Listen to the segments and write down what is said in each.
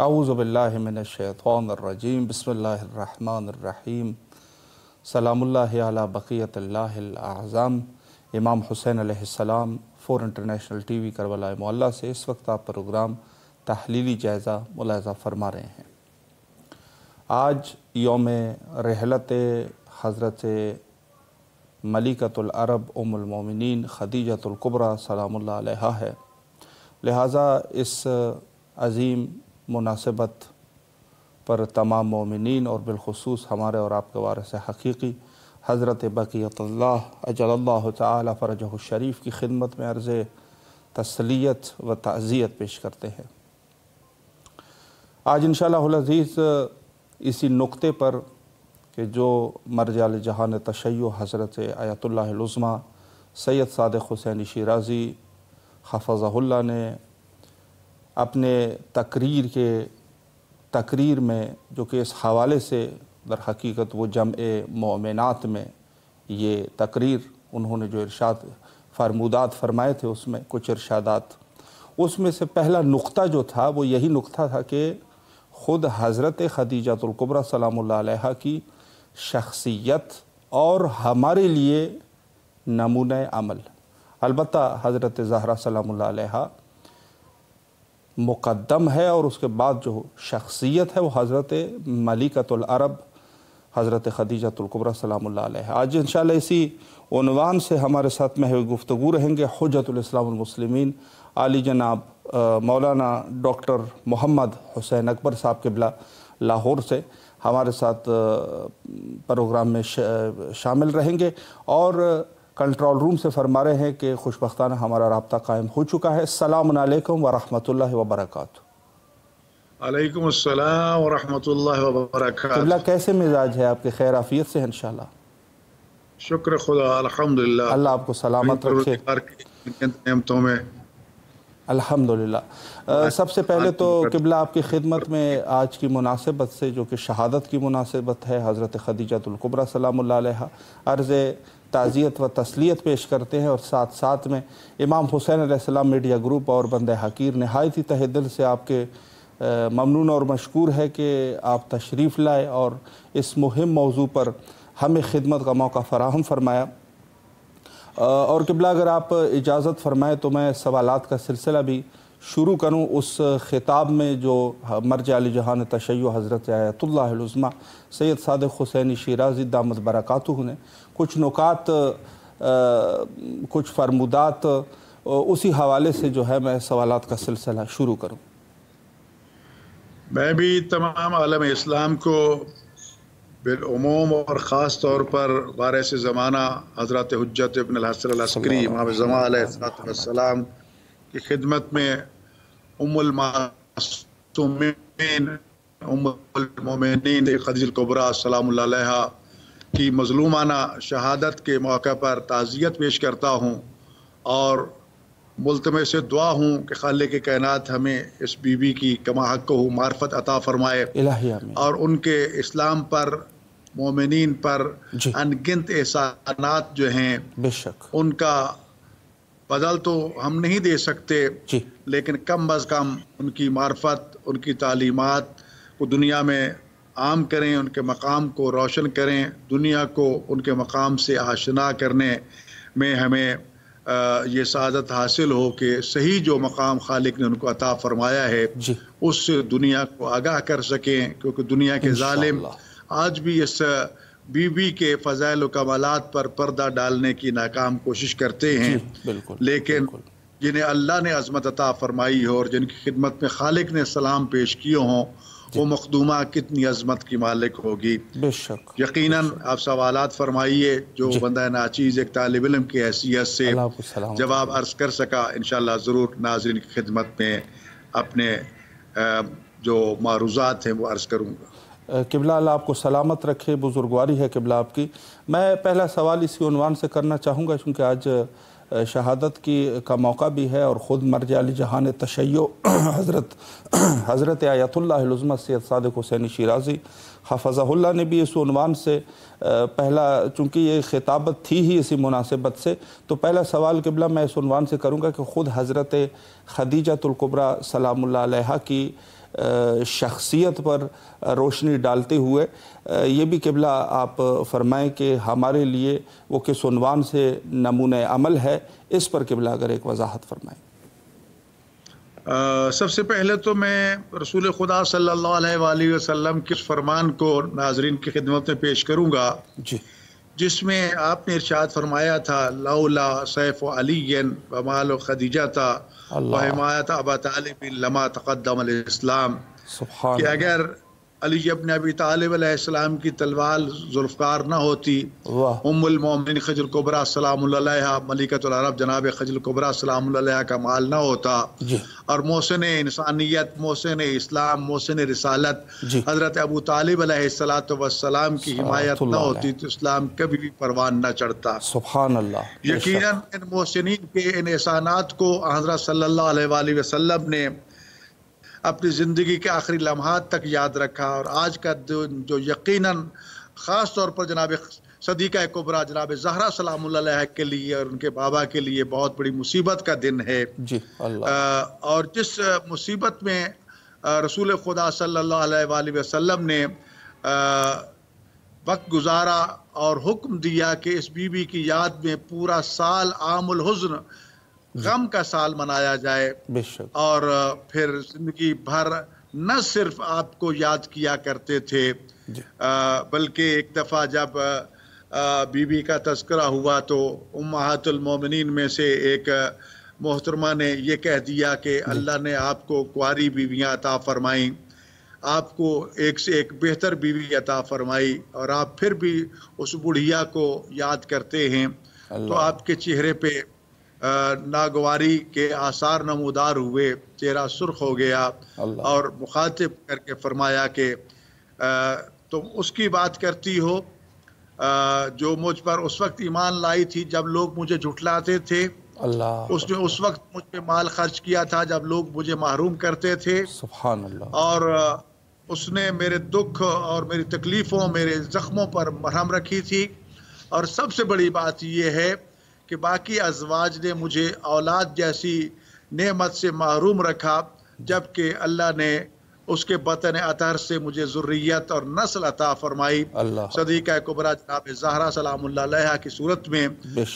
اعوذ باللہ من الشیطان الرجیم بسم اللہ الرحمن الرحیم سلام اللہ علی بقیت اللہ الاعظم۔ امام حسین علیہ السلام، 4 انٹرنیشنل ٹی وی کربلا معلیٰ سے اس وقت آپ پروگرام تحلیلی جائزہ ملاحظہ فرما رہے ہیں۔ آج یوم رحلت حضرت ملکۃ العرب ام المومنین خدیجۃ الکبریٰ سلام اللہ علیہا ہے، لہٰذا اس عظیم مناسبت پر تمام مومنین اور بالخصوص ہمارے اور آپ کے وارث حقیقی حضرت بقیت اللہ اجل اللہ تعالی فرجہ الشریف کی خدمت میں عرض تسلیت و تعزیت پیش کرتے ہیں۔ آج انشاءاللہ العزیز اسی نقطے پر کہ جو مرجع جہان تشیع حضرت آیت اللہ العظمیٰ سید صادق حسینی شیرازی حفظہ اللہ نے اپنے تقریر میں جو کہ اس حوالے سے در حقیقت وہ جمع مومنات میں یہ تقریر انہوں نے جو ارشاد فرمودات فرمائے تھے، اس میں کچھ ارشادات، اس میں سے پہلا نقطہ جو تھا وہ یہی نقطہ تھا کہ خود حضرت خدیجۃ الکبریٰ سلام اللہ علیہا کی شخصیت اور ہمارے لیے نمونہ عمل، البتہ حضرت زہرا سلام اللہ علیہا مقدم ہے اور اس کے بعد جو شخصیت ہے وہ حضرت ملکۃ العرب حضرت خدیجۃ الکبریٰ سلام اللہ علیہا۔ آج انشاءاللہ اسی عنوان سے ہمارے ساتھ محو گفتگو رہیں گے حجت الاسلام المسلمین عالی جناب مولانا ڈاکٹر محمد حسین اکبر صاحب قبلہ لاہور سے ہمارے ساتھ پروگرام میں شامل رہیں گے، اور کنٹرول روم سے فرما رہے ہیں کہ خوشبختانہ ہمارا رابطہ قائم ہو چکا ہے۔ السلام علیکم ورحمۃ اللہ وبرکاتہ۔ علیکم السلام ورحمۃ اللہ وبرکاتہ۔ قبلہ کیسے مزاج ہے آپ کے؟ خیر عافیت سے ہیں انشاءاللہ؟ شکر خدا، الحمدللہ، اللہ آپ کو سلامت رکھے۔ نعمتوں میں الحمدللہ۔ سب سے پہلے تو قبلہ آپ کی خدمت میں آج کی مناسبت سے جو کہ شہادت کی مناسبت ہے حضرت خدیجۃ الکبریٰ سلام اللہ علیہا، عرض تعزیت و تسلیت پیش کرتے ہیں، اور ساتھ ساتھ میں امام حسین علیہ السلام میڈیا گروپ اور بندہ حقیر نہایت ہی تہ دل سے آپ کے ممنون اور مشکور ہے کہ آپ تشریف لائے اور اس مہم موضوع پر ہمیں خدمت کا موقع فراہم فرمایا۔ اور قبلہ اگر آپ اجازت فرمائیں تو میں سوالات کا سلسلہ بھی شروع کروں اس خطاب میں جو مرجع علی جہان تشیع حضرت آیت اللہ العظمیٰ سید صادق حسینی شیرازی دامت برکاتہ نے کچھ نکات، کچھ فرمودات، اسی حوالے سے جو ہے میں سوالات کا سلسلہ شروع کروں۔ میں بھی تمام عالم اسلام کو بالعموم اور خاص طور پر وارث زمانہ حضرت حجت ابن الحسن العسکری امام زمان علیہ السلام کی خدمت میں ام المعصومین ام المومنین خدیجۃ الکبریٰ سلام اللہ علیہا کی مظلومانہ شہادت کے موقع پر تعزیت پیش کرتا ہوں، اور ملتمس سے دعا ہوں کہ خالق کائنات ہمیں اس بی بی کی کما حق ہو معرفت عطا فرمائے، اور ان کے اسلام پر، مومنین پر انگنت احسانات جو ہیں بے شک ان کا بدل تو ہم نہیں دے سکتے، لیکن کم از کم ان کی معرفت، ان کی تعلیمات کو دنیا میں عام کریں، ان کے مقام کو روشن کریں، دنیا کو ان کے مقام سے آشنا کرنے میں ہمیں یہ سعادت حاصل ہو کہ صحیح جو مقام خالق نے ان کو عطا فرمایا ہے اس سے دنیا کو آگاہ کر سکیں، کیونکہ دنیا کے ظالم آج بھی اس بی بی کے فضائل و کمالات پر پردہ ڈالنے کی ناکام کوشش کرتے ہیں، لیکن جنہیں اللہ نے عظمت عطا فرمائی ہو اور جن کی خدمت میں خالق نے سلام پیش کیے ہوں، وہ مخدومہ کتنی عظمت کی مالک ہوگی۔ بے شک یقیناً آپ سوالات فرمائیے جو بندہ ناچیز ایک طالب علم کی حیثیت سے جواب عرض کر سکا، انشاءاللہ ضرور ناظرین کی خدمت میں اپنے جو معروضات ہیں وہ عرض کروں گا۔ قبلہ اللہ آپ کو سلامت رکھے، بزرگواری ہے قبلہ آپ کی۔ میں پہلا سوال اسی عنوان سے کرنا چاہوں گا چونکہ آج شہادت کا موقع بھی ہے، اور خود مرجع علی جہان تشیع حضرت آیت اللہ العظمیٰ سید صادق حسینی شیرازی حفظہ اللہ نے بھی اس عنوان سے پہلا، چونکہ یہ خطابت تھی ہی اسی مناسبت سے، تو پہلا سوال قبلہ میں اس عنوان سے کروں گا کہ خود حضرت خدیجۃ الکبریٰ سلام اللہ علیہا کی شخصیت پر روشنی ڈالتے ہوئے یہ بھی قبلہ آپ فرمائیں کہ ہمارے لیے وہ کس عنوان سے نمونہ عمل ہے، اس پر قبلہ اگر ایک وضاحت فرمائیں۔ سب سے پہلے تو میں رسول خدا صلی اللہ علیہ وآلہ وسلم کے فرمان کو ناظرین کی خدمت میں پیش کروں گا، جس میں آپ نے ارشاد فرمایا تھا لولا سیف علی ومال خدیجہ وحمایت ابا طالب لما تقدم الاسلام، کہ اگر علی ابن ابی طالب علیہ السلام کی تلوار ذوالفقار نہ ہوتی، ام المومنین خدیجہ الکبریٰ سلام اللہ علیہا، ملکۃ العرب جناب خدیجہ الکبریٰ سلام اللہ علیہا کا مال نہ ہوتا، اور محسن انسانیت، محسن اسلام، محسن رسالت حضرت ابو طالب علیہ السلام کی حمایت نہ ہوتی تو اسلام کبھی بھی پروان نہ چڑھتا۔ سبحان اللہ۔ یقیناً ان محسنین کے ان احسانات کو حضرت صلی اللہ علیہ وآلہ وسلم نے اپنی زندگی کے آخری لمحات تک یاد رکھا، اور آج کا دن جو یقیناً خاص طور پر جناب صدیقہ کبریٰ جناب زہرا سلام اللہ علیہ کے لیے اور ان کے بابا کے لیے بہت بڑی مصیبت کا دن ہے، اور جس مصیبت میں رسول خدا صلی اللہ علیہ وآلہ وسلم نے وقت گزارا اور حکم دیا کہ اس بی بی کی یاد میں پورا سال عام الحزن، غم کا سال منایا جائے، اور پھر زندگی بھر نہ صرف آپ کو یاد کیا کرتے تھے، بلکہ ایک دفعہ جب بی بی کا تذکرہ ہوا تو امہات المومنین میں سے ایک محترمہ نے یہ کہہ دیا کہ اللہ نے آپ کو کنواری بیویاں عطا فرمائیں، آپ کو ایک سے ایک بہتر بیوی عطا فرمائی، اور آپ پھر بھی اس بڑھیا کو یاد کرتے ہیں، تو آپ کے چہرے پہ ناگواری کے آثار نمودار ہوئے، چہرہ سرخ ہو گیا، اور مخاطب کر کے فرمایا کہ تم اس کی بات کرتی ہو جو مجھ پر اس وقت ایمان لائی تھی جب لوگ مجھے جھٹلاتے تھے، اس نے اس وقت مجھ پہ مال خرچ کیا تھا جب لوگ مجھے محروم کرتے تھے، سبحان اللہ، اور اس نے میرے دکھ اور میری تکلیفوں، میرے زخموں پر مرہم رکھی تھی، اور سب سے بڑی بات یہ ہے کہ باقی ازواج نے مجھے اولاد جیسی نعمت سے محروم رکھا، جبکہ اللہ نے اس کے بطن اطہر سے مجھے ذریت اور نسل عطا فرمائی، صدیقہ کبریٰ جناب زہرا سلام اللہ علیہا کی صورت میں،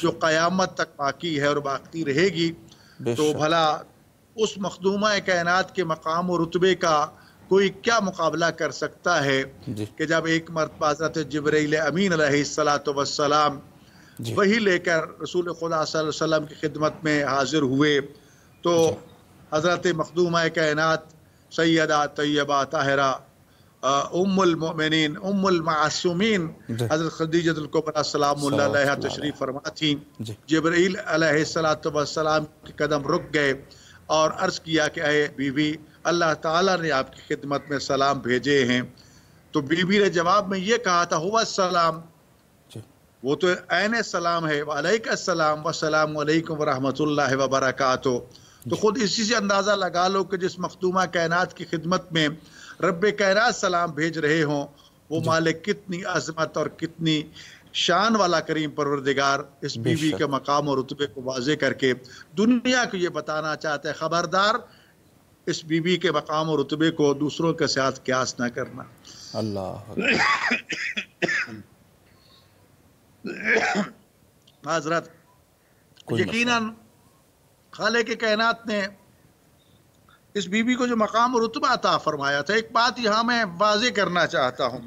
جو قیامت تک باقی ہے اور باقی رہے گی۔ تو بھلا اس مخدومہ کائنات کے مقام و رتبے کا کوئی کیا مقابلہ کر سکتا ہے کہ جب ایک مرتبہ حضرت جبرائیل امین علیہ السلام وہی لے کر رسول خدا صلی اللہ علیہ وسلم کی خدمت میں حاضر ہوئے، تو حضرت مخدومہ کائنات سیدہ طیبہ طاہرہ ام المؤمنین ام المعصومین حضرت خدیجہ الکبریٰ سلام اللہ علیہا تشریف فرما تھیں۔ جبرائیل علیہ السلام کے قدم رک گئے اور عرض کیا کہ اے بی بی، اللہ تعالیٰ نے آپ کی خدمت میں سلام بھیجے ہیں۔ تو بی بی نے جواب میں یہ کہا تھا ہوا السلام، وہ تو عین السلام ہے، وعلیکم السلام والسلام علیکم ورحمۃ اللہ وبرکاتہ۔ تو خود اسی سے اندازہ لگا لو کہ جس مخدومہ کائنات کی خدمت میں رب کائنات سلام بھیج رہے ہوں، وہ مالک کتنی عظمت اور کتنی شان والا کریم پروردگار اس بی بی کے مقام اور رتبے کو واضح کر کے دنیا کو یہ بتانا چاہتے ہیں، خبردار اس بی بی کے مقام اور رتبے کو دوسروں کے ساتھ قیاس نہ کرنا۔ اللہ حضرت یقیناً خالق کائنات نے اس بی بی کو جو مقام و رتبہ عطا فرمایا تھا، ایک بات یہاں میں واضح کرنا چاہتا ہوں،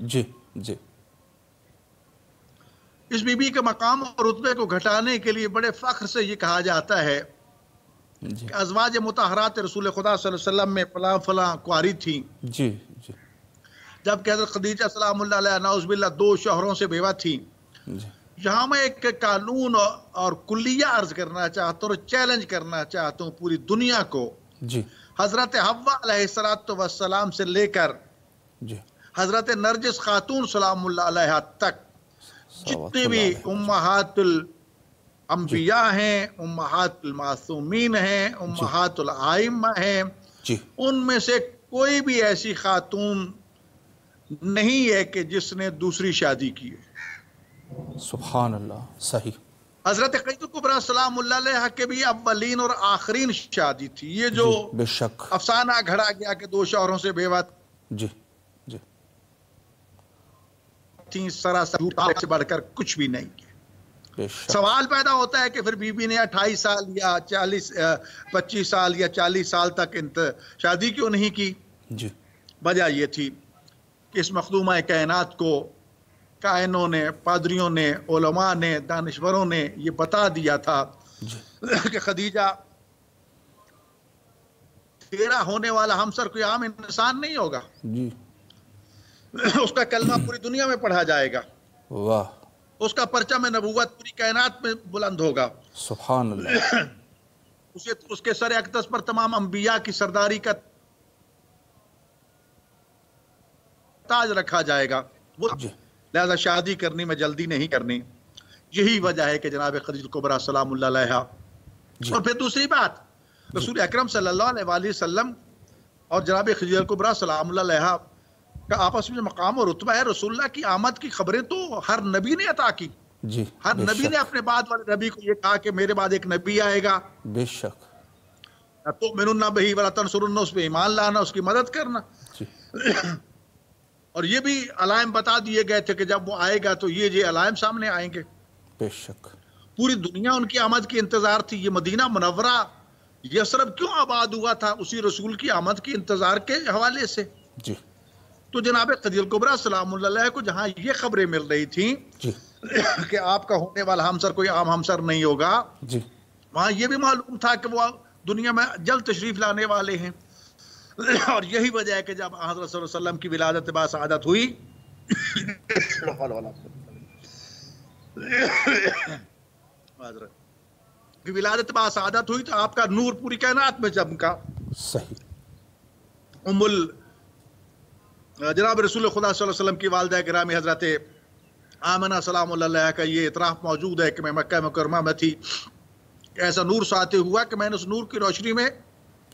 اس بی بی کے مقام اور رتبے کو گھٹانے کے لیے بڑے فخر سے یہ کہا جاتا ہے کہ ازواج مطہرات رسول خدا صلی اللہ علیہ وسلم میں فلاں فلاں کنواری تھیں، جبکہ حضرت خدیجہ سلام اللہ علیہ نعوذ باللہ 2 شوہروں سے بیوہ تھیں۔ یہاں میں ایک قانون اور کلیہ عرض کرنا چاہتا ہوں اور چیلنج کرنا چاہتا ہوں پوری دنیا کو، حضرت حوا علیہ السلام سے لے کر حضرت نرجس خاتون سلام اللہ علیہ تک جتنے بھی امہات الانبیاء ہیں، امہات المعصومین ہیں، امہات الائمہ ہیں، ان میں سے کوئی بھی ایسی خاتون نہیں ہے کہ جس نے دوسری شادی کی ہے۔ سبحان اللہ، صحیح۔ حضرت خدیجہ کبریٰ سلام اللہ علیہ کے بھی اولین اور آخرین شادی تھی. یہ جو بے شک افسانہ گھڑا گیا کہ 2 شوہروں سے بیوہ جی جی تھی، سراسر جھوٹ سے بڑھ کر کچھ بھی نہیں کیا. بے شک سوال پیدا ہوتا ہے کہ پھر بی بی نے 28 سال یا 25 سال یا 40 سال تک شادی کیوں نہیں کی؟ جی وجہ یہ تھی کہ اس مخدومہ کائنات کو کائنوں نے، پادریوں نے، علماء نے، دانشوروں نے یہ بتا دیا تھا کہ خدیجہ تیرا ہونے والا ہمسر کوئی عام انسان نہیں ہوگا، جی اس کا کلمہ پوری دنیا میں پڑھا جائے گا، واہ اس کا پرچم نبوت پوری کائنات میں بلند ہوگا، سبحان اللہ، اس کے سر اقدس پر تمام انبیاء کی سرداری کا تاج رکھا جائے گا. جی لہذا شادی کرنی میں جلدی نہیں کرنی. یہی وجہ ہے کہ جناب خدیجہ کبریٰ سلام اللہ علیہ. اور پھر دوسری بات، رسول اکرم صلی اللہ علیہ وآلہ وسلم اور جناب خدیجہ کبریٰ سلام اللہ علیہ کا آپس میں مقام اور رتبہ ہے. رسول اللہ کی آمد کی خبریں تو ہر نبی نے عطا کی. جی ہر نبی نے اپنے بعد والے نبی کو یہ کہا کہ میرے بعد ایک نبی آئے گا، بے شک تؤمنون بہ ولا تنصرون، اس پہ ایمان لانا، اس کی مدد کرنا. جی اور یہ بھی علائم بتا دیے گئے تھے کہ جب وہ آئے گا تو یہ علائم سامنے آئیں گے. بے شک پوری دنیا ان کی آمد کی انتظار تھی. یہ مدینہ منورہ یثرب کیوں آباد ہوا تھا؟ اسی رسول کی آمد کے انتظار کے حوالے سے. جی تو جناب خدیجہ کبریٰ سلام اللہ علیہ کو جہاں یہ خبریں مل رہی تھیں جی کہ آپ کا ہونے والا ہمسر کوئی عام ہمسر نہیں ہوگا، جی وہاں یہ بھی معلوم تھا کہ وہ دنیا میں جلد تشریف لانے والے ہیں. اور یہی وجہ ہے کہ جب حضرت صلی اللہ علیہ وسلم کی ولادت باسعادت ہوئی ولادت باسعادت ہوئی تو آپ کا نور پوری کائنات میں چمکا. صحیح. جناب رسول خدا صلی اللہ علیہ وسلم کی والدہ گرامی حضرت آمنہ سلام اللہ علیہ کا یہ اعتراف موجود ہے کہ میں مکہ مکرمہ میں تھی، ایسا نور ساتے ہوا کہ میں نے اس نور کی روشنی میں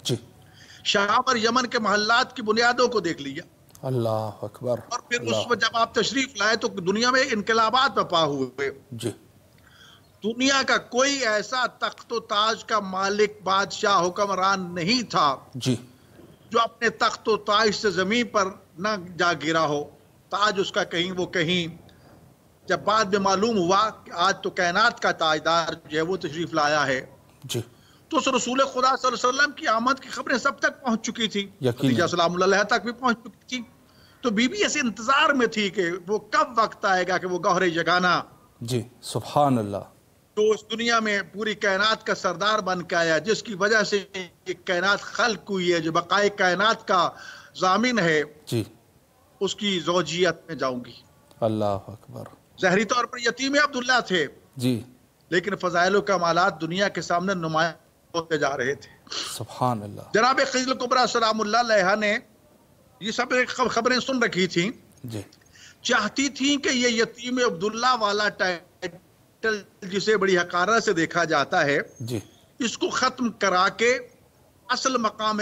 جی شام اور یمن کے محلات کی بنیادوں کو دیکھ لیا. اللہ اکبر. اور پھر اس وقت جب آپ تشریف لائے تو دنیا میں انقلابات برپا ہوئے. جی دنیا کا کوئی ایسا تخت و تاج کا مالک، بادشاہ، حکمران نہیں تھا جی جو اپنے تخت و تاج سے زمین پر نہ جا گرا ہو. تاج اس کا کہیں وہ کہیں. جب بعد میں معلوم ہوا کہ آج تو کائنات کا تاجدار جو ہے وہ تشریف لایا ہے، جی تو اس رسول خدا صلی اللہ علیہ وسلم کی آمد کی خبریں سب تک پہنچ چکی تھی، یقیناً. خدیجہ سلام اللہ علیہ تک بھی پہنچ چکی تھی. تو بی بی ایسے انتظار میں تھی کہ وہ کب وقت آئے گا کہ وہ گوہر یگانہ جی سبحان اللہ، جو اس دنیا میں پوری کائنات کا سردار بن کے آیا، جس کی وجہ سے یہ کائنات خلق ہوئی ہے، جو بقائے کائنات کا ضامن ہے، جی اس کی زوجیت میں جاؤں گی. اللہ اکبر. ظاہری طور پر یتیم عبداللہ تھے، جی لیکن فضائل و کمالات دنیا کے سامنے نمایاں ہوتے جا رہے تھے. سبحان اللہ. جناب خدیجہ کبریٰ سلام اللہ علیہ نے یہ سب خبریں سن رکھی تھیں، جی چاہتی تھیں کہ یہ یتیم عبداللہ والا ٹائٹل جسے بڑی حقارت سے دیکھا جاتا ہے، جی اس کو ختم کرا کے اصل مقام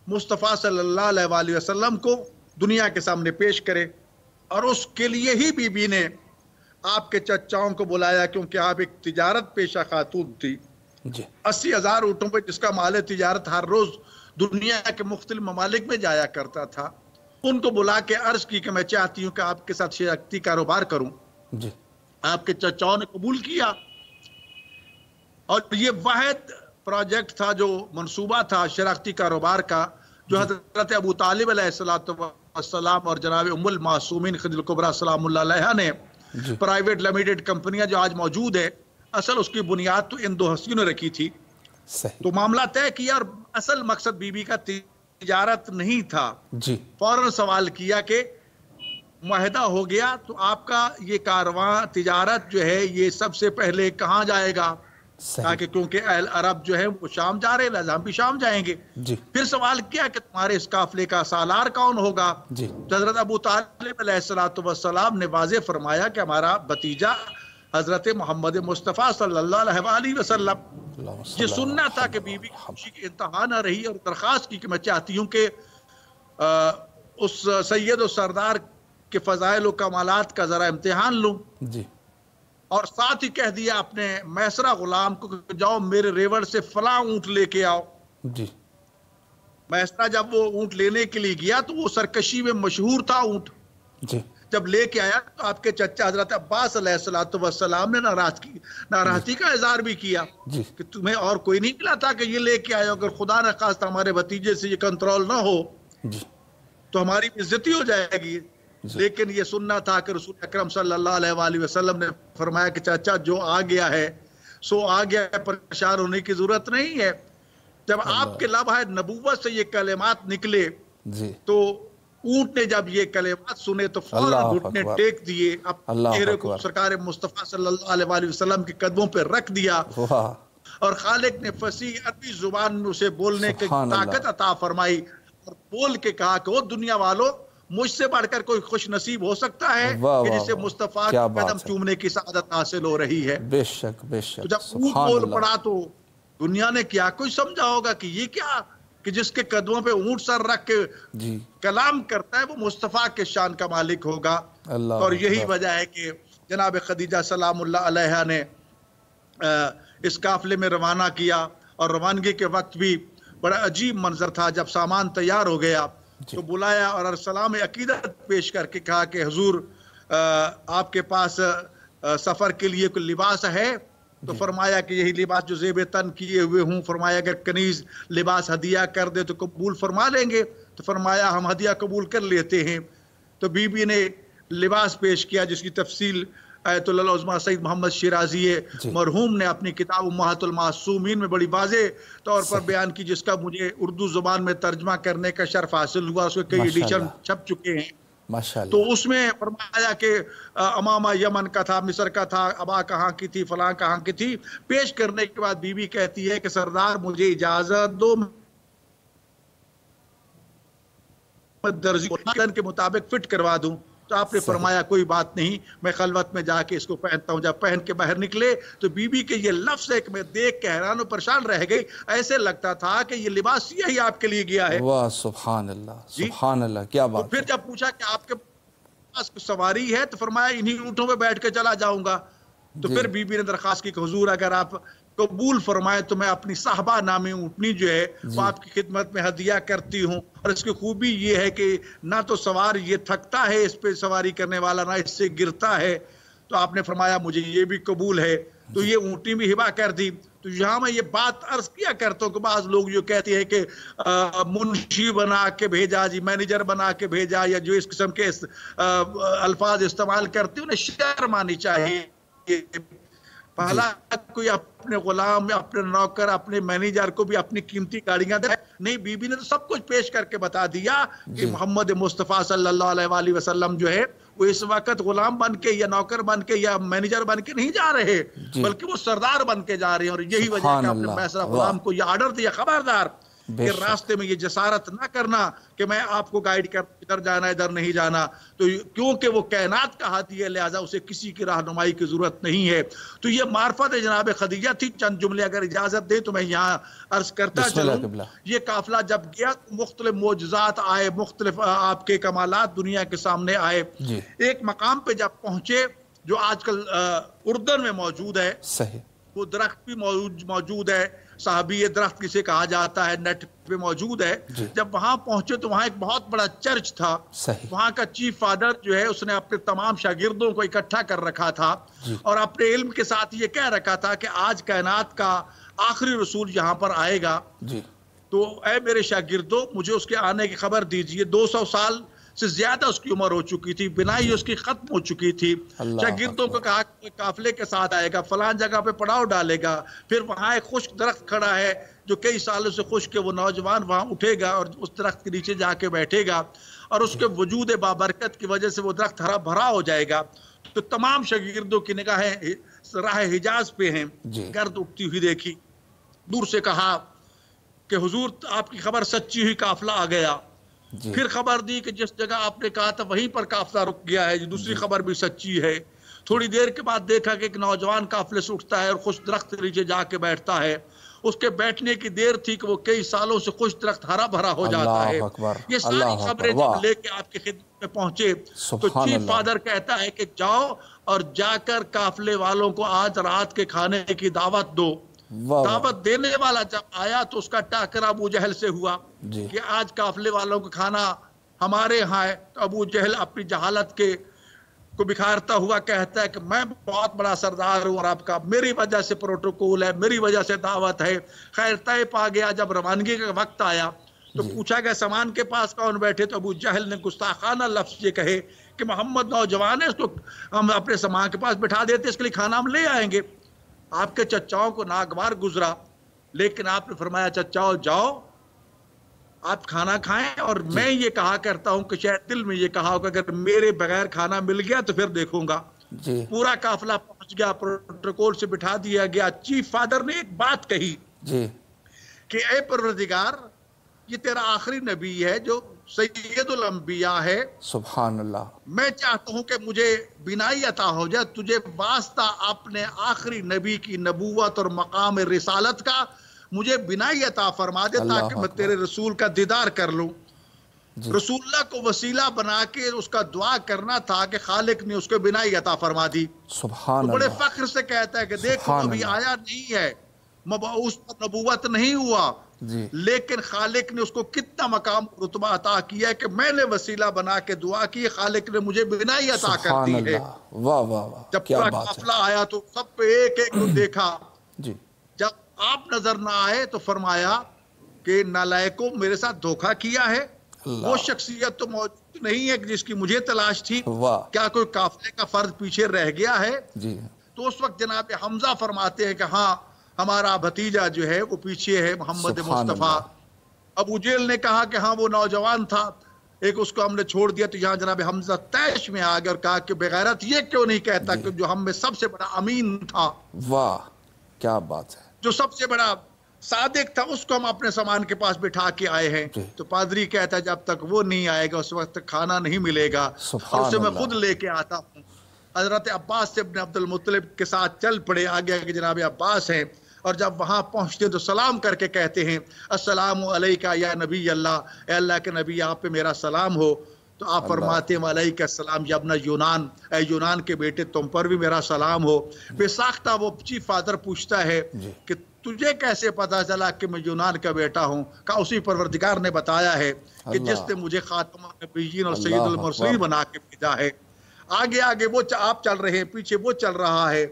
مصطفیٰ صلی اللہ علیہ وآلہ وسلم کو دنیا کے سامنے پیش کرے. اور اس کے لیے ہی بی بی نے آپ کے چچاؤں کو بلایا، کیونکہ آپ ایک تجارت پیشہ خاتون تھی. جی 80,000 اونٹوں پہ جس کا مال تجارت ہر روز دنیا کے مختلف ممالک میں جایا کرتا تھا، ان کو بلا کے عرض کی کہ میں چاہتی ہوں کہ آپ کے ساتھ شراکتی کاروبار کروں. جی آپ کے چچاؤں نے قبول کیا، اور یہ واحد پروجیکٹ تھا جو منصوبہ تھا شراکتی کاروبار کا، جو حضرت ابو طالب علیہ السلام اور جناب ام المعصومین خدیجہ کبریٰ سلام اللہ علیہ نے پرائیویٹ لمیٹڈ کمپنیاں جو آج موجود ہے، اصل اس کی بنیاد تو ان دو ہستیوں نے رکھی تھی. صحیح. تو معاملہ طے کیا، اور اصل مقصد بی بی کا تجارت نہیں تھا. جی فوراً سوال کیا کہ معاہدہ ہو گیا تو آپ کا یہ کارواں تجارت جو ہے یہ سب سے پہلے کہاں جائے گا؟ تاکہ کیونکہ اہل عرب جو ہے وہ شام جا رہے ہیں، ہم بھی شام جائیں گے. جی پھر سوال کیا کہ تمہارے اس قافلے کا سالار کون ہوگا؟ جی حضرت ابو طالب علیہ السلام نے واضح فرمایا کہ ہمارا بھتیجا حضرت محمد مصطفیٰ صلی اللہ علیہ وآلہ وسلم. یہ سننا تھا کہ بی بی کی خوشی کی انتہا نہ رہی، اور درخواست کی کہ میں چاہتی ہوں کہ اس سید و سردار کے فضائل و کمالات کا ذرا امتحان لوں. جی اور ساتھ ہی کہہ دیا اپنے میسرہ غلام کو کہ جاؤ میرے ریوڑ سے فلاں اونٹ لے کے آؤ. جی. میسرہ جب وہ اونٹ لینے کے لیے گیا تو وہ سرکشی میں مشہور تھا اونٹ. جی. جب لے کے آیا تو آپ کے چچا حضرت عباس علیہ السلام نے ناراضگی کا اظہار بھی کیا کہ تمہیں اور کوئی نہیں ملا تھا کہ یہ لے کے آئے. اگر خدا نہ خواستہ ہمارے بھتیجے سے یہ کنٹرول نہ ہو تو ہماری عزتی ہو جائے گی. لیکن یہ سننا تھا کہ رسول اکرم صلی اللہ علیہ وآلہ وسلم نے فرمایا کہ چچا جو آ گیا ہے سو آ گیا ہے، پریشان ہونے کی ضرورت نہیں ہے. جب آپ کے لبہ نبوت سے یہ کلمات نکلے تو اونٹ نے جب یہ کلمات سنے تو فوراً گھٹنے ٹیک دیے، اپنے چہرے کو سرکار مصطفیٰ صلی اللہ علیہ وآلہ وسلم کے قدموں پہ رکھ دیا، اور خالق نے فصیح عربی زبان میں اسے بولنے کی طاقت عطا فرمائی اور بول کے کہا کہ وہ دنیا والوں مجھ سے بڑھ کر کوئی خوش نصیب ہو سکتا ہے کہ جسے مصطفیٰ کے قدم چومنے کی سعادت حاصل ہو رہی ہے. بے شک بے شک. تو جب اونٹ بول پڑا تو دنیا نے کیا کوئی سمجھا ہوگا کہ یہ کیا کہ جس کے قدموں پہ اونٹ سر رکھ کے کلام کرتا ہے وہ مصطفیٰ کے شان کا مالک ہوگا. اور یہی وجہ ہے کہ جناب خدیجہ سلام اللہ علیہا نے اس قافلے میں روانہ کیا، اور روانگی کے وقت بھی بڑا عجیب منظر تھا. جب سامان تیار ہو گیا تو بلایا اور سلام عقیدت پیش کر کے کہا کہ حضور آپ کے پاس سفر کے لیے کوئی لباس ہے؟ تو فرمایا کہ یہی لباس جو زیب تن کیے ہوئے ہوں. فرمایا اگر کنیز لباس ہدیہ کر دے تو قبول فرما لیں گے؟ تو فرمایا ہم ہدیہ قبول کر لیتے ہیں. تو بی بی نے لباس پیش کیا جس کی تفصیل آیت اللہ العظمہ سید محمد شیرازی مرحوم نے اپنی کتاب امہات المعصومین میں بڑی واضح طور پر بیان کی، جس کا مجھے اردو زبان میں ترجمہ کرنے کا شرف حاصل ہوا. اس کے کئی ایڈیشن چھپ چکے ہیں. تو اس میں فرمایا کہ امامہ یمن کا تھا، مصر کا تھا، ابا کہاں کی تھی، فلاں کہاں کی تھی. پیش کرنے کے بعد بی بی کہتی ہے کہ سردار مجھے اجازت دو درزی کے مطابق فٹ کروا دوں. تو آپ نے فرمایا کوئی بات نہیں، میں خلوت میں جا کے اس کو پہنتا ہوں. جب پہن کے باہر نکلے تو بی بی کے یہ لفظ ہے کہ میں دیکھ کے حیران و پریشان رہ گئی. ایسے لگتا تھا کہ یہ لباس یہی آپ کے لیے گیا ہے. واہ سبحان اللہ سبحان اللہ، کیا بات. تو پھر جب پوچھا کہ آپ کے پاس سواری ہے تو فرمایا انہی اونٹوں پہ بیٹھ کے چلا جاؤں گا. تو پھر بی بی نے درخواست کی کہ حضور اگر آپ قبول فرمائے تو میں اپنی صاحبہ نامی اونٹنی جو ہے وہ آپ کی خدمت میں ہدیہ کرتی ہوں. اور اس کی خوبی یہ ہے کہ نہ تو سوار یہ تھکتا ہے اس پہ سواری کرنے والا، نہ اس سے گرتا ہے. تو آپ نے فرمایا مجھے یہ بھی قبول ہے. تو یہ اونٹنی بھی ہبا کر دی. تو یہاں میں یہ بات عرض کیا کرتا ہوں کہ بعض لوگ جو کہتے ہیں کہ منشی بنا کے بھیجا، جی مینیجر بنا کے بھیجا، یا جو اس قسم کے الفاظ استعمال کرتے ہیں انہیں شرم آنی چاہیے. پہلا کوئی اپنے غلام، اپنے نوکر، اپنے مینیجر کو بھی اپنی قیمتی گاڑیاں دے نہیں. بی بی نے تو سب کچھ پیش کر کے بتا دیا کہ محمد مصطفیٰ صلی اللہ علیہ وآلہ وسلم جو ہے وہ اس وقت غلام بن کے یا نوکر بن کے یا مینیجر بن کے نہیں جا رہے، بلکہ وہ سردار بن کے جا رہے ہیں. اور یہی وجہ ہے کہ اپنے میسرہ غلام کو یہ آرڈر دیا، خبردار کہ راستے میں یہ جسارت نہ کرنا کہ میں آپ کو گائیڈ کر ادھر جانا ادھر نہیں جانا. تو کیونکہ وہ کائنات کا ہاتھی ہے لہٰذا اسے کسی کی رہنمائی کی ضرورت نہیں ہے. تو یہ معرفت جناب خدیجہ تھی. چند جملے اگر اجازت دیں تو میں یہاں عرض کرتا چلوں. یہ قافلہ جب گیا مختلف معجزات آئے، مختلف آپ کے کمالات دنیا کے سامنے آئے. ایک مقام پہ جب پہنچے جو آج کل اردن میں موجود ہے، وہ درخت بھی موجود ہے، صحابی درخت کسے کہا جاتا ہے، نیٹ پہ موجود ہے. جب وہاں پہنچے تو وہاں ایک بہت بڑا چرچ تھا. وہاں کا چیف فادر جو ہے اس نے اپنے تمام شاگردوں کو اکٹھا کر رکھا تھا اور اپنے علم کے ساتھ یہ کہہ رکھا تھا کہ آج کائنات کا آخری رسول یہاں پر آئے گا. تو اے میرے شاگردوں مجھے اس کے آنے کی خبر دیجئے. 200 سال سے زیادہ اس کی عمر ہو چکی تھی، بنائی اس کی ختم ہو چکی تھی. شاگردوں کو کہا کہ قافلے کے ساتھ آئے گا، فلاں جگہ پہ پڑاؤ ڈالے گا. پھر وہاں ایک خشک درخت کھڑا ہے جو کئی سالوں سے خشک ہے. وہ نوجوان وہاں اٹھے گا اور اس درخت کے نیچے جا کے بیٹھے گا اور اس کے وجود بابرکت کی وجہ سے وہ درخت ہرا بھرا ہو جائے گا. تو تمام شاگردوں کی نگاہیں راہ حجاز پہ ہیں. گرد اٹھتی ہوئی دیکھی، دور سے کہا کہ حضور آپ کی خبر سچی ہوئی، قافلہ آ گیا. پھر خبر دی کہ جس جگہ آپ نے کہا تھا وہیں پر قافلہ رک گیا ہے. دوسری خبر بھی سچی ہے. تھوڑی دیر کے بعد دیکھا کہ ایک نوجوان قافلے سے اٹھتا ہے اور خوش درخت کے نیچے جا کے بیٹھتا ہے اس کے بیٹھنے کی دیر تھی کہ وہ کئی سالوں سے خوش درخت ہرا بھرا ہو جاتا ہے. یہ ساری خبریں جب لے کے آپ کی خدمت میں پہنچے تو چیف فادر کہتا ہے کہ جاؤ اور جا کر قافلے والوں کو آج رات کے کھانے کی دعوت دو. دعوت دینے والا جب آیا تو اس کا ٹاکرا ابو جہل سے ہوا کہ آج قافلے والوں کو کھانا ہمارے ہاں ہے. تو ابو جہل اپنی جہالت کو بکھارتا ہوا کہتا ہے کہ میں بہت بڑا سردار ہوں اور آپ کا میری وجہ سے پروٹوکول ہے, میری وجہ سے دعوت ہے. خیر طیف آ گیا. جب روانگی کا وقت آیا تو پوچھا گیا سامان کے پاس کون بیٹھے, تو ابو جہل نے گستاخانہ لفظ یہ کہے کہ محمد نوجوان ہے, اس کو ہم اپنے سامان کے پاس بٹھا دیتے, اس کے لیے کھانا ہم لے آئیں گے. آپ کے چچاؤں کو ناگوار گزرا, لیکن آپ نے فرمایا چچاؤ جاؤ آپ کھانا کھائیں, اور میں یہ کہا کرتا ہوں کہ شاید دل میں یہ کہا ہو کہ اگر میرے بغیر کھانا مل گیا تو پھر دیکھوں گا. پورا قافلہ پہنچ گیا, پروٹوکول سے بٹھا دیا گیا. چیف فادر نے ایک بات کہی کہ اے پروردگار یہ تیرا آخری نبی ہے جو سید الانبیاء ہے, سبحان اللہ, میں چاہتا ہوں کہ مجھے بینائی عطا ہو جائے, تجھے واسطہ اپنے آخری نبی کی نبوت اور مقام رسالت کا مجھے بینائی عطا فرما دے تاکہ میں تیرے رسول کا دیدار کر لوں. رسول اللہ کو وسیلہ بنا کے اس کا دعا کرنا تھا کہ خالق نے اس کو بینائی عطا فرما دی. سبحان اللہ, بڑے فخر سے کہتا ہے کہ دیکھو ابھی آیا نہیں ہے, مبعوث پر نبوت نہیں ہوا, لیکن خالق نے اس کو کتنا مقام رتبہ عطا کیا ہے کہ میں نے وسیلہ بنا کے دعا کی, خالق نے مجھے بینائی عطا کر دی ہے. واہ واہ واہ, جب پورا قافلہ آیا تو سب پہ ایک ایک کو دیکھا. جب آپ نظر نہ آئے تو فرمایا کہ نالائکوں میرے ساتھ دھوکہ کیا ہے. وہ شخصیت تو موجود نہیں ہے جس کی مجھے تلاش تھی, کیا کوئی قافلے کا فرد پیچھے رہ گیا ہے؟ تو اس وقت جناب حمزہ فرماتے ہیں کہ ہاں ہمارا بھتیجا جو ہے وہ پیچھے ہے, محمد مصطفیٰ. ابو جہل نے کہا کہ ہاں وہ نوجوان تھا, ایک اس کو ہم نے چھوڑ دیا. تو یہاں جناب حمزہ تیش میں آ گیا اور کہا کہ بغیرت یہ کیوں نہیں کہتا کہ جو ہم میں سب سے بڑا امین تھا, واہ کیا بات ہے, جو سب سے بڑا صادق تھا, اس کو ہم اپنے سامان کے پاس بٹھا کے آئے ہیں. تو پادری کہتا ہے جب تک وہ نہیں آئے گا اس وقت تک کھانا نہیں ملے گا, اور اسے میں خود لے کے آتا ہوں. حضرت عباس سے ابن عبد المطلب کے ساتھ چل پڑے, آگے کہ جناب عباس ہیں, اور جب وہاں پہنچتے تو سلام کر کے کہتے ہیں السلام علیکہ یا نبی اللہ, اے اللہ کے نبی آپ پہ میرا سلام ہو. تو آپ فرماتے ہیں علیکہ السلام یا ابن یونان, اے یونان کے بیٹے تم پر بھی میرا سلام ہو. بے ساختہ وہ چیف فادر پوچھتا ہے کہ تجھے کیسے پتا چلا کہ میں یونان کا بیٹا ہوں؟ کہا اسی پروردگار نے بتایا ہے کہ جس نے مجھے خاتم النبیین اور سید المرسلین بنا کے بھیجا ہے. آگے آگے وہ آپ چل رہے ہیں, پیچھے وہ چل رہا ہے.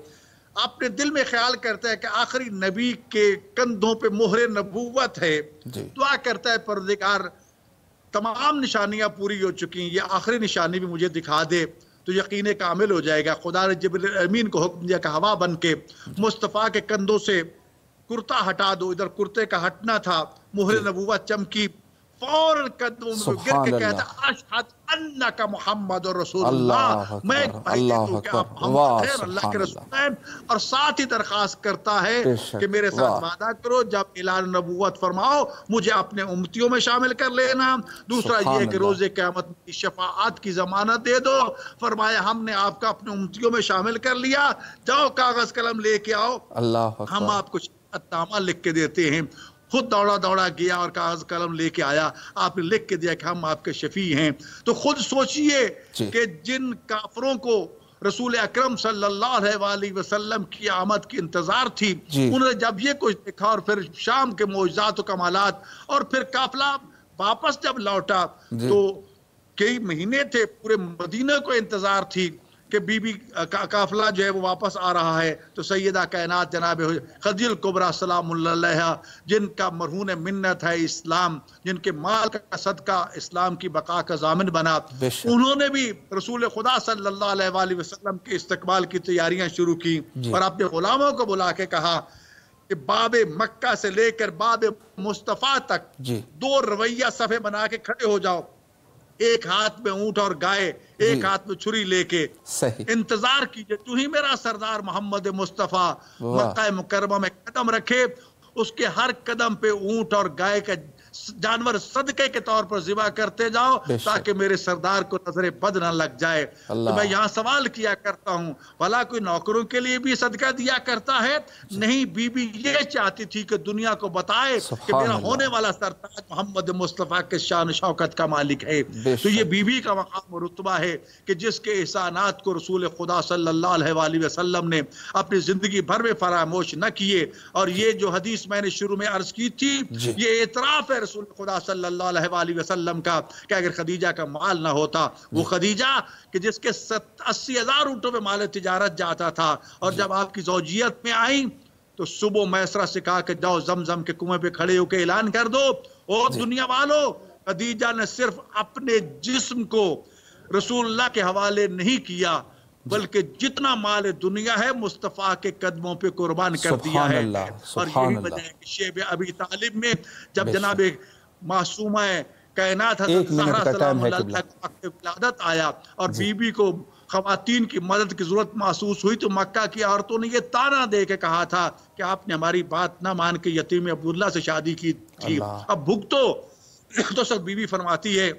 اپنے دل میں خیال کرتا ہے کہ آخری نبی کے کندھوں پہ مہر نبوت ہے. دعا کرتا ہے پروردگار تمام نشانیاں پوری ہو چکی ہیں, یہ آخری نشانی بھی مجھے دکھا دے تو یقین کامل ہو جائے گا. خدا نے جبریل امین کو حکم دیا کہ ہوا بن کے مصطفیٰ کے کندھوں سے کرتا ہٹا دو. ادھر کرتے کا ہٹنا تھا, مہر نبوت چمکی, فوراً قدموں میں گر کے کہتا اشہد انک محمد رسول اللہ, میں گواہی دیتا ہوں کہ آپ محمد ہیں, اللہ کے رسول ہیں. اور ساتھ ہی درخواست کرتا ہے کہ میرے ساتھ وعدہ کرو جب اعلان نبوت فرماؤ مجھے اپنے امتیوں میں شامل کر لینا. دوسرا یہ کہ روز قیامت کی شفاعت کی ضمانت دے دو. فرمایا ہم نے آپ کا اپنے امتیوں میں شامل کر لیا, جاؤ کاغذ قلم لے کے آؤ, ہم آپ کو نامہ لکھ کے دیتے ہیں. خود دوڑا دوڑا گیا اور کاغذ قلم لے کے آیا, آپ نے لکھ کے دیا کہ ہم آپ کے شفیع ہیں. تو خود سوچئے کہ جن کافروں کو رسول اکرم صلی اللہ علیہ وسلم کی آمد کی انتظار تھی, انہوں نے جب یہ کچھ دیکھا اور پھر شام کے معجزات و کمالات, اور پھر قافلہ واپس جب لوٹا تو کئی مہینے تھے پورے مدینہ کو انتظار تھی کہ بی بی قافلہ جو ہے وہ واپس آ رہا ہے. تو سیدہ کائنات جناب خدیجہ الکبریٰ سلام اللہ علیہا, جن کا مرہون منت ہے اسلام, جن کے مال کا صدقہ اسلام کی بقا کا ضامن بنا, انہوں نے بھی رسول خدا صلی اللہ علیہ وسلم کے استقبال کی تیاریاں شروع کی, اور اپنے غلاموں کو بلا کے کہا کہ باب مکہ سے لے کر باب مصطفیٰ تک 2 رویہ صفحے بنا کے کھڑے ہو جاؤ, ایک ہاتھ میں اونٹ اور گائے, ایک ہاتھ میں چھری لے کے انتظار کیجئے. تو ہی میرا سردار محمد مصطفیٰ مکہ مکرمہ میں قدم رکھے, اس کے ہر قدم پہ اونٹ اور گائے کا جانور صدقے کے طور پر ذبح کرتے جاؤ تاکہ میرے سردار کو نظر بد نہ لگ جائے۔ تو میں یہاں سوال کیا کرتا ہوں، بھلا کوئی نوکروں کے لیے بھی صدقہ دیا کرتا ہے؟ نہیں، بی بی یہ چاہتی تھی کہ دنیا کو بتائے کہ میرا ہونے والا سردار محمد مصطفیٰ کے شان و شوکت کا مالک ہے۔ تو یہ بی بی کا مقام و رتبہ ہے کہ جس کے احسانات کو رسول خدا صلی اللہ علیہ وآلہ وسلم نے اپنی زندگی بھر میں فراموش نہ کیے۔ اور یہ جو حدیث میں نے شروع میں عرض کی تھی، یہ اعتراف ہے رسول خدا صلی اللہ علیہ وآلہ وسلم کا کہ اگر خدیجہ کا مال نہ ہوتا، وہ خدیجہ کہ جس کے 80,000 اونٹوں پہ مال تجارت جاتا تھا، اور جب آپ کی زوجیت میں آئیں تو صبح میسرہ سے کہا کہ جاؤ زمزم کے کنویں پہ کھڑے ہو کے اعلان کر دو، او دنیا والو، خدیجہ نے صرف اپنے جسم کو رسول اللہ کے حوالے نہیں کیا بلکہ جتنا مال دنیا ہے مصطفیٰ کے قدموں پہ قربان کر دیا ہے۔ اور یہی وجہ ہے کہ شیب ابی طالب میں جب جناب معصومہ کائنات حضرت زہرا سلام اللہ علیہ کا وقت ولادت آیا اور بی بی کو خواتین کی مدد کی ضرورت محسوس ہوئی، تو مکہ کی عورتوں نے یہ تانا دے کے کہا تھا کہ آپ نے ہماری بات نہ مان کے یتیم عبداللہ سے شادی کی تھی، اب بھگتو۔ تو سب بی بی فرماتی ہے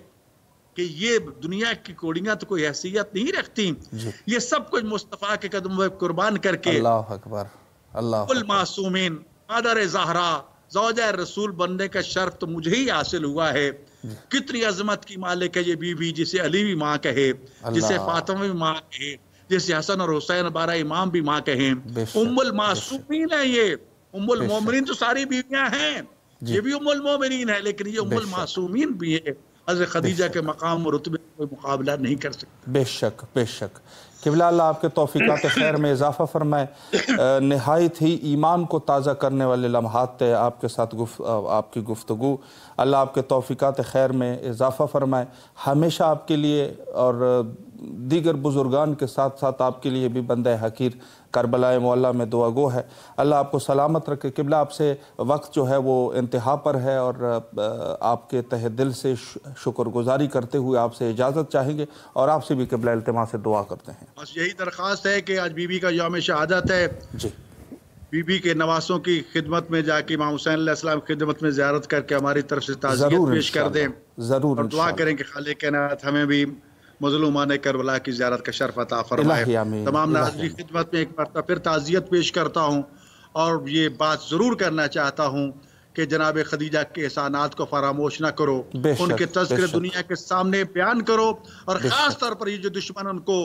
کہ یہ دنیا کی کوڑیاں تو کوئی حیثیت نہیں رکھتی، یہ سب کچھ مصطفیٰ کے قدموں پہ قربان کر کے اللہ اکبر، اللہ المعصومین مادر زہرا زوجہ رسول بننے کا شرف تو مجھے ہی حاصل ہوا ہے۔ کتنی عظمت کی مالک ہے یہ بی بی، جسے علی بھی ماں کہے، جسے فاطمہ بھی ماں کہے، جسے حسن اور حسین بارہ امام بھی ماں کہیں۔ ام المعصومین ہے یہ، ام المومنین تو ساری بیویاں ہیں، یہ بھی ام المومنین ہے، لیکن یہ ام المعصومین بھی ہے۔ حضرت خدیجہ کے مقام و رتبے کوئی مقابلہ نہیں کر سکتا۔ بے شک، بے شک۔ قبلہ اللہ آپ کے توفیقات خیر میں اضافہ فرمائے۔ نہایت ہی ایمان کو تازہ کرنے والے لمحات تھے آپ کے ساتھ آپ کی گفتگو۔ اللہ آپ کے توفیقات خیر میں اضافہ فرمائے۔ ہمیشہ آپ کے لیے اور دیگر بزرگان کے ساتھ ساتھ آپ کے لیے بھی بندہ حقیر کربلا معلیٰ میں دعا گو ہے۔ اللہ آپ کو سلامت رکھے۔ قبلہ آپ سے وقت جو ہے وہ انتہا پر ہے، اور آپ کے تہ دل سے شکر گزاری کرتے ہوئے آپ سے اجازت چاہیں گے، اور آپ سے بھی قبلہ التماس سے دعا کرتے ہیں۔ بس یہی درخواست ہے کہ آج بی بی کا یوم شہادت ہے، بی بی کے نواسوں کی خدمت میں جا کے امام حسین علیہ السلام کی خدمت میں زیارت کر کے ہماری طرف سے تعزیت پیش کر دیں، اور دعا کریں کہ خالق کائنات ہمیں بھی مظلومان کربلا کی زیارت کا شرف عطا فرمائے۔ تمام ناظرین کی خدمت میں ایک مرتبہ پھر تعزیت پیش کرتا ہوں، اور یہ بات ضرور کرنا چاہتا ہوں کہ جناب خدیجہ کے احسانات کو فراموش نہ کرو، ان کے تذکرے دنیا کے سامنے بیان کرو، اور خاص طور پر یہ جو دشمن ان کو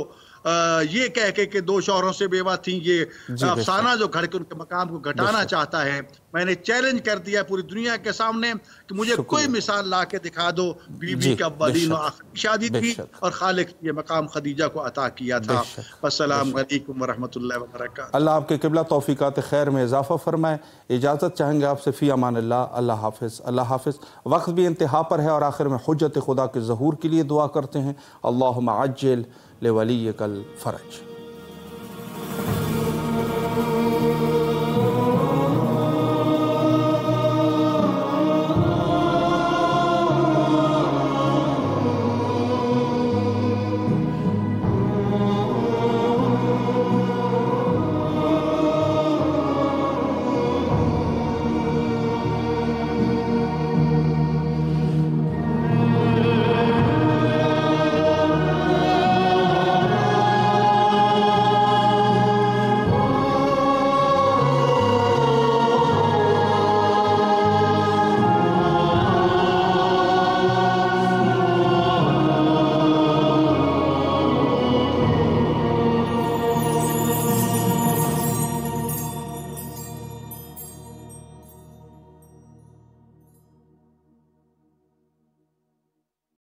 یہ کہہ کے کہ 2 شوہروں سے بیوہ تھیں، یہ افسانہ جو گھڑ کے ان کے مقام کو گھٹانا چاہتا ہے، میں نے چیلنج کر دیا پوری دنیا کے سامنے کہ مجھے کوئی مثال لا کے دکھا دو بی بی کا اولین و آخری شادی تھی اور خالق یہ مقام خدیجہ کو عطا کیا تھا۔ السلام علیکم ورحمۃ اللہ وبرکاتہ۔ اللہ آپ کے قبلہ توفیقات خیر میں اضافہ فرمائے۔ اجازت چاہیں گے آپ سے، فی امان اللہ، اللہ حافظ، اللہ حافظ۔ وقت بھی انتہا پر ہے، اور آخر میں حجت خدا کے ظہور کے لیے دعا کرتے ہیں، اللہم عجل لولیک الفرج۔